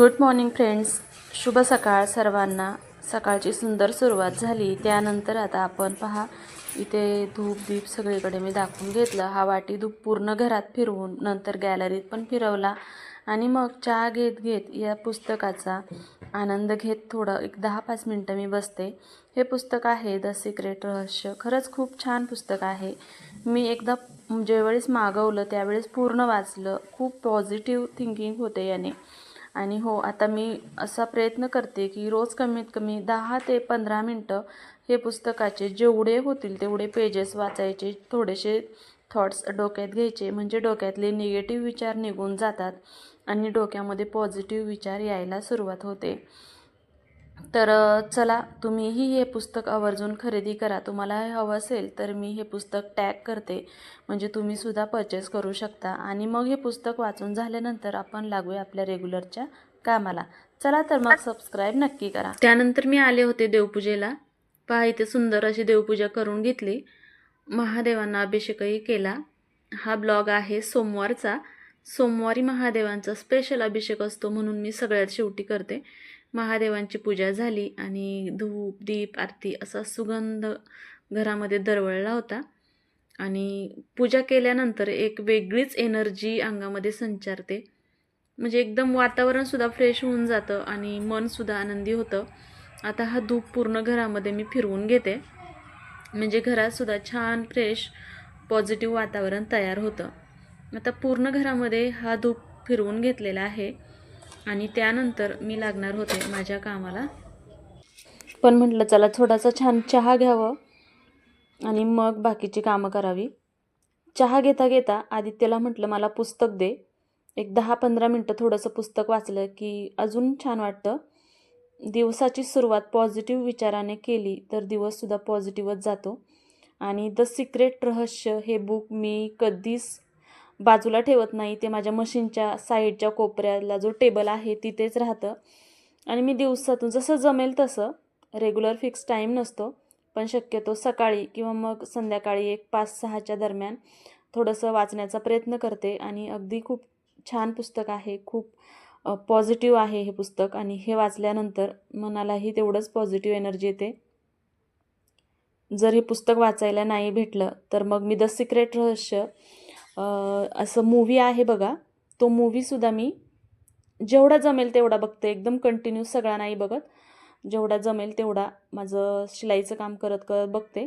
Good morning friends. शुभ सकाळ सर्वांना. सकाळची सुंदर सुरुवात झाली. त्यानंतर आता आपण पहा इथे धूप दीप सगळीकडे मी दाखवून घेतलं. हा वाटी धूप पूर्ण घरात फिरवून नंतर गॅलरीत पण फिरवला आणि मग चहा घेत घेत या पुस्तकाचा आनंद घेत थोडं एक 10-5 मिनटं मी बसते. हे पुस्तक आहे द सिक्रेट रहस्य. खरंच खूप छान पुस्तक आहे. मी एकदा ज्यावेळेस मागवलं त्यावेळेस पूर्ण वाचलं. खूप पॉझिटिव्ह थिंकिंग होते याने. आणि हो, आता मी असा प्रयत्न करते की रोज कमीत कमी 10 ते 15 मिनटं हे पुस्तकाचे जेवढे होतील तेवढे पेजेस वाचायचे, थोडेसे थॉट्स डोक्यात घ्यायचे, म्हणजे डोक्यातले निगेटिव्ह विचार निघून जातात आणि डोक्यामध्ये पॉझिटिव्ह विचार यायला सुरुवात होते. तर चला, तुम्हीही हे पुस्तक आवर्जून खरेदी करा. तुम्हाला हे हवं असेल तर मी हे पुस्तक टॅग करते, म्हणजे तुम्हीसुद्धा परचेस करू शकता. आणि मग हे पुस्तक वाचून झाल्यानंतर आपण लागूया आपल्या रेग्युलरच्या कामाला. चला तर मग सबस्क्राईब नक्की करा. त्यानंतर मी आले होते देवपूजेला. पहा इथे सुंदर अशी देवपूजा करून घेतली. महादेवांना अभिषेकही केला. हा ब्लॉग आहे सोमवारचा. सोमवारी महादेवांचा स्पेशल अभिषेक असतो म्हणून मी सगळ्यात शेवटी करते. महादेवांची पूजा झाली आणि धूप दीप आरती असा सुगंध घरामध्ये दरवळला होता. आणि पूजा केल्यानंतर एक वेगळीच एनर्जी अंगामध्ये संचारते, म्हणजे एकदम वातावरणसुद्धा फ्रेश होऊन जातं आणि मनसुद्धा आनंदी होतं. आता हा धूप पूर्ण घरामध्ये मी फिरवून घेते, म्हणजे घरातसुद्धा छान फ्रेश पॉझिटिव्ह वातावरण तयार होतं. आता पूर्ण घरामध्ये हा धूप फिरवून घेतलेला आहे आणि त्यानंतर मी लागणार होते माझ्या कामाला. पण म्हटलं चला थोडासा छान चहा घ्यावं आणि मग बाकीची कामं करावी. चहा घेता घेता आदित्यला म्हटलं मला पुस्तक दे. एक 10-15 मिनटं थोडंसं पुस्तक वाचलं की अजून छान वाटतं. दिवसाची सुरुवात पॉझिटिव्ह विचाराने केली तर दिवससुद्धा पॉझिटिव्हच जातो. आणि द सिक्रेट रहस्य हे बुक मी कधीच बाजूला ठेवत नाही. ते माझ्या मशीनच्या साईडच्या कोपऱ्याला जो टेबल आहे तिथेच राहतं. आणि मी दिवसातून जसं जमेल तसं, रेग्युलर फिक्स टाईम नसतो, पण शक्यतो सकाळी किंवा मग संध्याकाळी एक 5-6च्या दरम्यान थोडंसं वाचण्याचा प्रयत्न करते. आणि अगदी खूप छान पुस्तक आहे. खूप पॉझिटिव्ह आहे हे पुस्तक आणि हे वाचल्यानंतर मनालाही तेवढंच पॉझिटिव्ह एनर्जी येते. जर हे पुस्तक वाचायला नाही भेटलं तर मग मी द सिक्रेट रहस्य असं मूव्ही आहे बघा, तो मूव्हीसुद्धा मी जेवढा जमेल तेवढा बघते. एकदम कंटिन्यू सगळा नाही बघत, जेवढा जमेल तेवढा माझं शिलाईचं काम करत करत बघते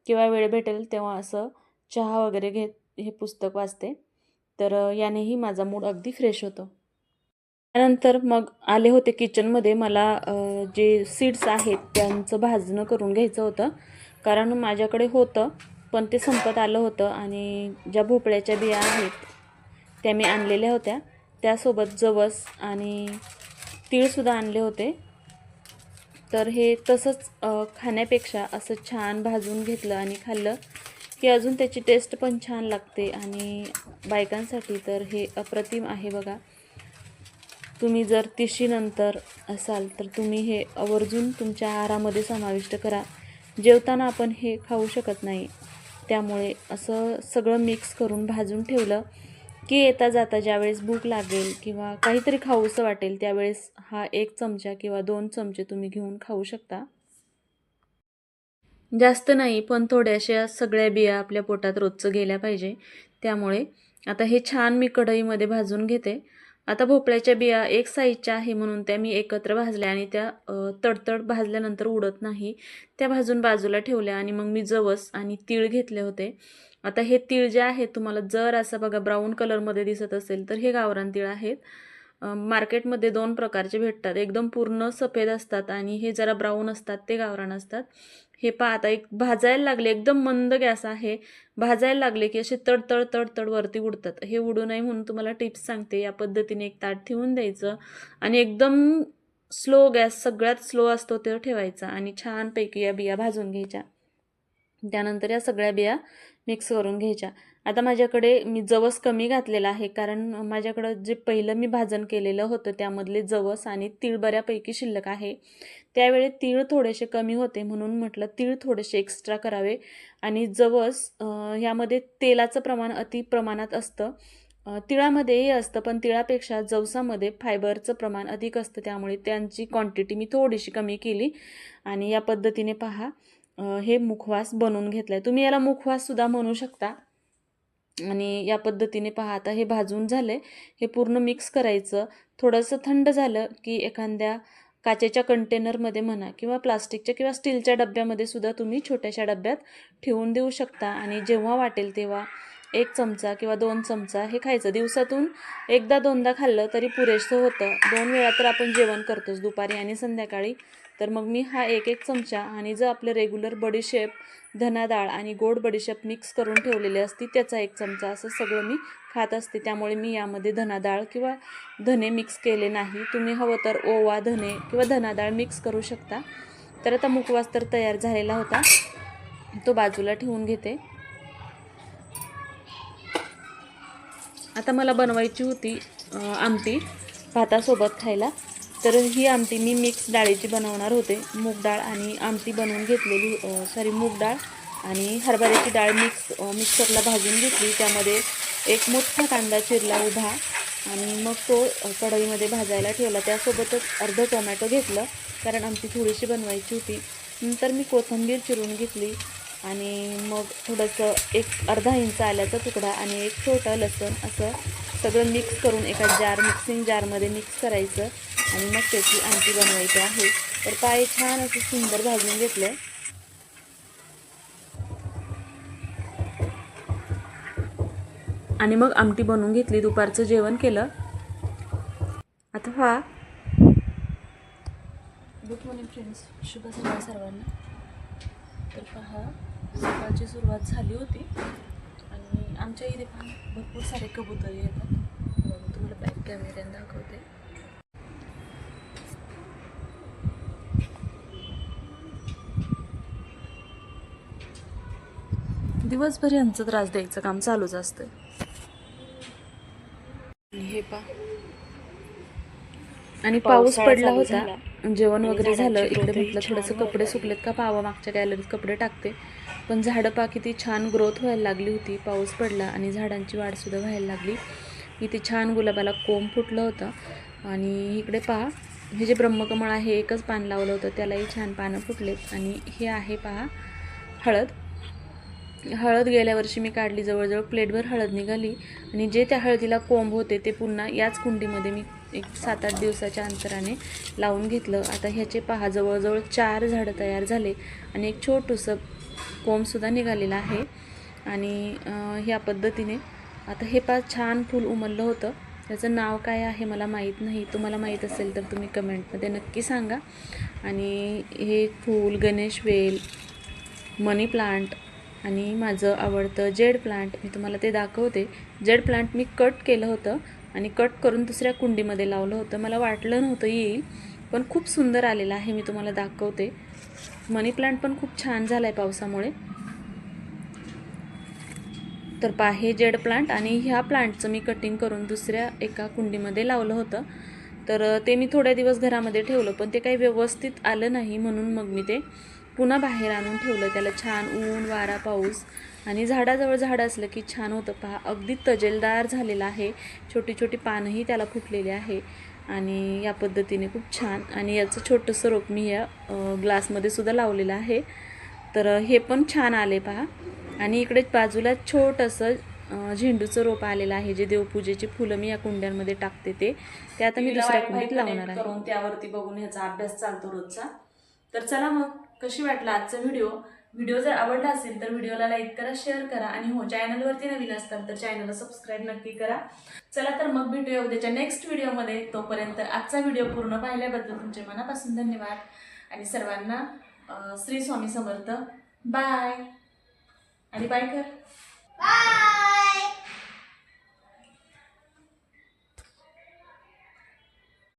किंवा वेळ भेटेल तेव्हा असं चहा वगैरे घेत हे पुस्तक वाचते. तर यानेही माझा मूड अगदी फ्रेश होतो. त्यानंतर मग आले होते किचनमध्ये. मला जे सीड्स आहेत त्यांचं भाजणं करून घ्यायचं होतं, कारण माझ्याकडे होतं पण ते संपत आलं होतं. आणि ज्या भोपळ्याच्या बिया आहेत त्या मी आणलेल्या होत्या, त्यासोबत जवस आणि तीळसुद्धा आणले होते. तर हे तसंच खाण्यापेक्षा असं छान भाजून घेतलं आणि खाल्लं की अजून त्याची टेस्ट पण छान लागते. आणि बायकांसाठी तर हे अप्रतिम आहे बघा. तुम्ही जर तिशीनंतर असाल तर तुम्ही हे आवर्जून तुमच्या आहारामध्ये समाविष्ट करा. जेवताना आपण हे खाऊ शकत नाही, त्यामुळे असं सगळं मिक्स करून भाजून ठेवलं की येता जाता ज्यावेळेस भूक लागेल किंवा काहीतरी खाऊसं वाटेल त्यावेळेस हा 1 चमचा किंवा 2 चमचे तुम्ही घेऊन खाऊ शकता. जास्त नाही, पण थोड्याशा सगळ्या बिया आपल्या पोटात रोजचं गेल्या पाहिजे. त्यामुळे आता हे छान मी कढईमध्ये भाजून घेते. आता भोपळ्याच्या बिया एक साईजच्या आहे म्हणून त्या मी एकत्र भाजल्या आणि त्या तडतड भाजल्यानंतर उडत नाही, त्या भाजून बाजूला ठेवल्या. आणि मग मी जवस आणि तीळ घेतले होते. आता हे तीळ जे आहे तुम्हाला जर असं बघा ब्राऊन कलरमध्ये दिसत असेल तर हे गावरान तीळ आहेत. मार्केटमध्ये 2 प्रकारचे भेटतात, एकदम पूर्ण सफेद असतात आणि हे जरा ब्राऊन असतात, ते गावरान असतात. हे पहा आता एक भाजायला लागले, एकदम मंद गॅस आहे, भाजायला लागले की असे तडतड तडतड वरती उडतात. हे उडू नये म्हणून तुम्हाला टिप्स सांगते. या पद्धतीने एक ताट ठेवून द्यायचं आणि एकदम स्लो गॅस, सगळ्यात स्लो असतो ते ठेवायचा आणि छानपैकी या बिया भाजून घ्यायच्या. त्यानंतर या सगळ्या बिया मिक्स करून घ्यायच्या. आता माझ्याकडे मी जवस कमी घातलेला आहे, कारण माझ्याकडं जे पहिलं मी भाजण केलेलं होतं त्यामधले जवस आणि तीळ बऱ्यापैकी शिल्लक आहे. त्यावेळी तीळ थोडेसे कमी होते म्हणून म्हटलं तीळ थोडेसे एक्स्ट्रा करावे. आणि जवस ह्यामध्ये तेलाचं प्रमाण अति प्रमाणात असतं, तिळामध्ये हे असतं, पण तिळापेक्षा जवसामध्ये फायबरचं प्रमाण अधिक असतं, त्यामुळे त्यांची क्वांटिटी मी थोडीशी कमी केली. आणि या पद्धतीने पहा हे मुखवास बनवून घेतला आहे. तुम्ही याला मुखवाससुद्धा म्हणू शकता. आणि या पद्धतीने पहा आता हे भाजून झालं आहे. हे पूर्ण मिक्स करायचं. थोडंसं थंड झालं की एखाद्या काचेच्या कंटेनरमध्ये म्हणा किंवा प्लास्टिकच्या किंवा स्टीलच्या डब्यामध्ये सुद्धा तुम्ही छोट्याशा डब्यात ठेवून देऊ शकता. आणि जेव्हा वाटेल तेव्हा 1 चमचा किंवा 2 चमचा हे खायचं. दिवसातून एकदा दोनदा खाल्लं तरी पुरेसं होतं. 2 वेळा तर आपण जेवण करतोच, दुपारी आणि संध्याकाळी. तर मग मी हा 1 चमचा आणि जर आपलं रेग्युलर बडीशेप, धना डाळ आणि गोड बडीशेप मिक्स करून ठेवलेली असती त्याचा 1 चमचा, असं सगळं मी खात असते. त्यामुळे मी यामध्ये धना डाळ किंवा धने मिक्स केले नाही. तुम्ही हवं तर ओवा, धने किंवा धना डाळ मिक्स करू शकता. तर आता मुखवास तर तयार झालेला होता, तो बाजूला ठेवून घेते. आता मला बनवायची होती आमटी भातासोबत खायला. तर ही आमटी मी मिक्स डाळीची बनवणार होते. मूग डाळ आणि आमटी बनवून घेतलेली, मूग डाळ आणि हरभऱ्याची डाळ मिक्सरला भाजून घेतली. त्यामध्ये एक मोठा कांदा चिरला उभा आणि मग तो कढईमध्ये भाजायला ठेवला. त्यासोबतच अर्ध टोमॅटो घेतलं, कारण आमटी थोडीशी बनवायची होती. नंतर मी कोथिंबीर चिरून घेतली आणि मग थोडंसं अर्धा इंच आल्याचा तुकडा आणि एक छोटा लसूण, असं सगळं मिक्स करून एका मिक्सिंग जारमध्ये मिक्स करायचं आणि मग त्याची आमटी बनवायची आहे. तर पाय छान असं सुंदर भाजून घेतलं आणि मग आमटी बनवून घेतली. दुपारचं जेवण केलं. आता पहा, गुड मॉर्निंग फ्रेंड्स, शुभ सकाळ सर्वांना. तर पहा, सकाळची सुरुवात झाली होती आणि आमच्या इथे पहा भरपूर सारे कबूतर येतात. तुम्हाला बॅक कॅमेऱ्याने दाखवते. दिवसभर यांचं त्रास द्यायचं काम चालूच असतं. हे पहा, आणि पाऊस पडला होता. जेवण वगैरे झालं. इकडे म्हटलं थोडंसं कपडे सुकलेत का पाहावं, मागच्या गॅलरीत कपडे टाकते. पण झाडं पहा किती छान ग्रोथ व्हायला लागली होती. पाऊस पडला आणि झाडांची वाढसुद्धा व्हायला लागली. इथे छान गुलाबाला कोंब फुटलं होतं. आणि इकडे पहा, हे जे ब्रह्मकमळ आहे, एकच पान लावलं होतं, त्यालाही छान पानं फुटलेत. आणि हे आहे पहा हळद गेल्या वर्षी मी काढली. जवळजवळ प्लेटभर हळद निघाली आणि जे त्या हळदीला कोंब होते ते पुन्हा याच कुंडीमध्ये मी एक 7-8 दिवसाच्या अंतराने लावून घेतलं. आता ह्याचे पहा जवळजवळ 4 झाडं तयार झाले आणि एक छोटंसं कोंबसुद्धा निघालेलं आहे. आणि ह्या पद्धतीने आता हे पहा छान फूल उमललं होतं. त्याचं नाव काय आहे मला माहीत नाही. तुम्हाला माहीत असेल तर तुम्ही कमेंटमध्ये नक्की सांगा. आणि हे फूल गणेश वेल, मनी प्लांट आणि माझं आवडतं जेड प्लांट, मी तुम्हाला ते दाखवते. जेड प्लांट मी कट केलं होतं आणि कट करून दुसऱ्या कुंडीमध्ये लावलं होतं. मला वाटलं नव्हतं येईल, पण खूप सुंदर आलेलं आहे. मी तुम्हाला दाखवते. मनी प्लांट पण खूप छान झाला आहे पावसामुळे. तर पहा, हे जेड प्लांट आणि ह्या प्लांटचं मी कटिंग करून दुसऱ्या एका कुंडीमध्ये लावलं होतं. तर ते मी थोड्या दिवस घरामध्ये ठेवलं, पण ते काही व्यवस्थित आलं नाही, म्हणून मग मी ते पुन्हा बाहेर आणून ठेवलं. त्याला छान ऊन, वारा, पाऊस आणि झाडाजवळ झाडं असलं की छान होतं. पहा, अगदी तजेलदार झालेलं आहे. छोटी छोटी पानंही त्याला फुटलेली आहे आणि या पद्धतीने खूप छान. आणि याचं छोटंसं रोप मी या ग्लासमध्ये सुद्धा लावलेलं आहे. तर हे पण छान आले पहा. आणि इकडे बाजूला छोटंसं झेंडूचं रोप आलेलं आहे, जे देवपूजेची फुलं मी या कुंड्यांमध्ये टाकते ते आता मी दुसऱ्या कुंडीत लावणार आहे. करून त्यावरती बघून ह्याचा अभ्यास चालतो रोजचा. तर चला मग, कशी वाटला आजचा व्हिडिओ जर आवडला असेल तर व्हिडिओला लाईक करा, शेअर करा आणि हो, चॅनलवरती नवीन असताल तर चॅनलला सबस्क्राईब नक्की करा. चला तर मग भेटूया उद्याच्या नेक्स्ट व्हिडिओमध्ये. तोपर्यंत आजचा व्हिडिओ पूर्ण पाहिल्याबद्दल तुमचे मनापासून धन्यवाद आणि सर्वांना श्री स्वामी समर्थ. बाय आणि बाय कर.